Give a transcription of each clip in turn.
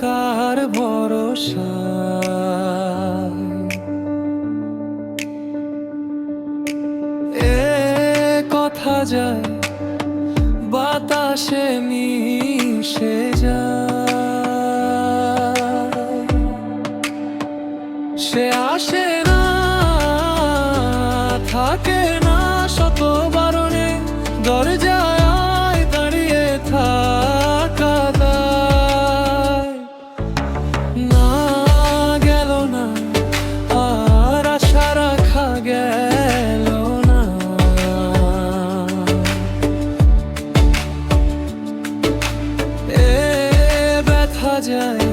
কার ভরসায়। এ কথা যায় বাতাসে মিশে যায়, সে আসে না থাকে না শত বারণে, দরজায় দাঁড়িয়ে থাকা দায়। না গেল না আর আশা রাখা গেল না, এ ব্যথা যায়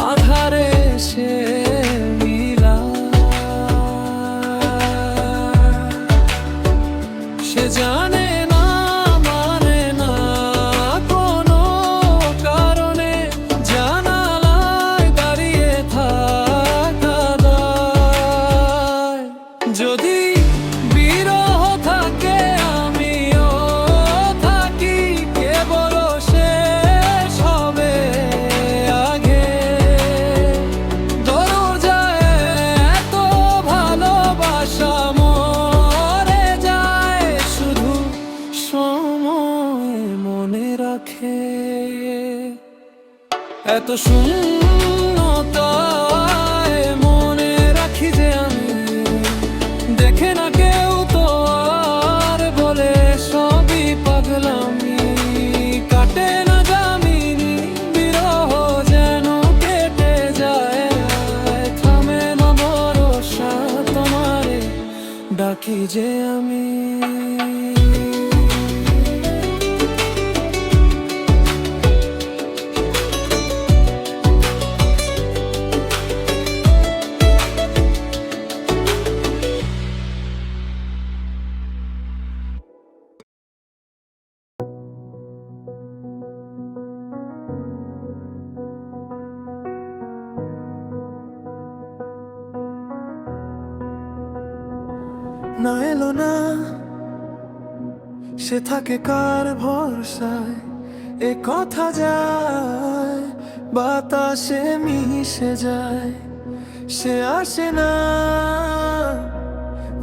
আধারে সে মিলা। সে জানে না মানে না কোনো কারণে, জানালায় দাঁড়িয়ে থাকা দায়। যদি বিরহ থাকে আমিও থাকি, কেবল শেষ হবে আগে। দরজায় এত ভালোবাসা মরে যায়, শুধু সময় মনে রাখে। এত শূন্যতায় মনে রাখি যে আমি, দেখে না কেউ তো আর বলে সবই পাগলামি। কাটে না যামিনী বিরহ যেন কেটে যায়, থামে না ভরসা তোমারে ডাকি যে আমি। না এলো না সে থাকে কার ভরসায়, এ কথা যায় বাতাসে মিশে যায়। সে আসে না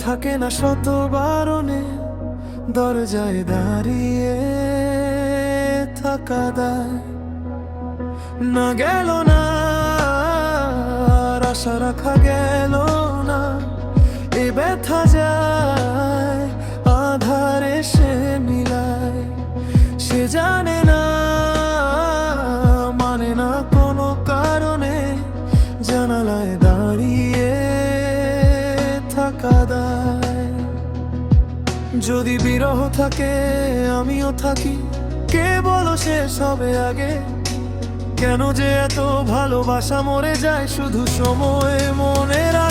থাকে না শত বারণে, দরজায় দাঁড়িয়ে থাকা দায়। না গেল না আর আশা রাখা গেল না, এ ব্যথা যায় আধারে সে মিলায়। সে জানে না মানে না কোনো কারণে, জানালায় দাঁড়িয়ে থাকা দায়। যদি বিরহ থাকে আমিও থাকি, কেবল শেষ হবে আগে। কেন যে এত ভালোবাসা মরে যায়, শুধু সময় মনে রাখে।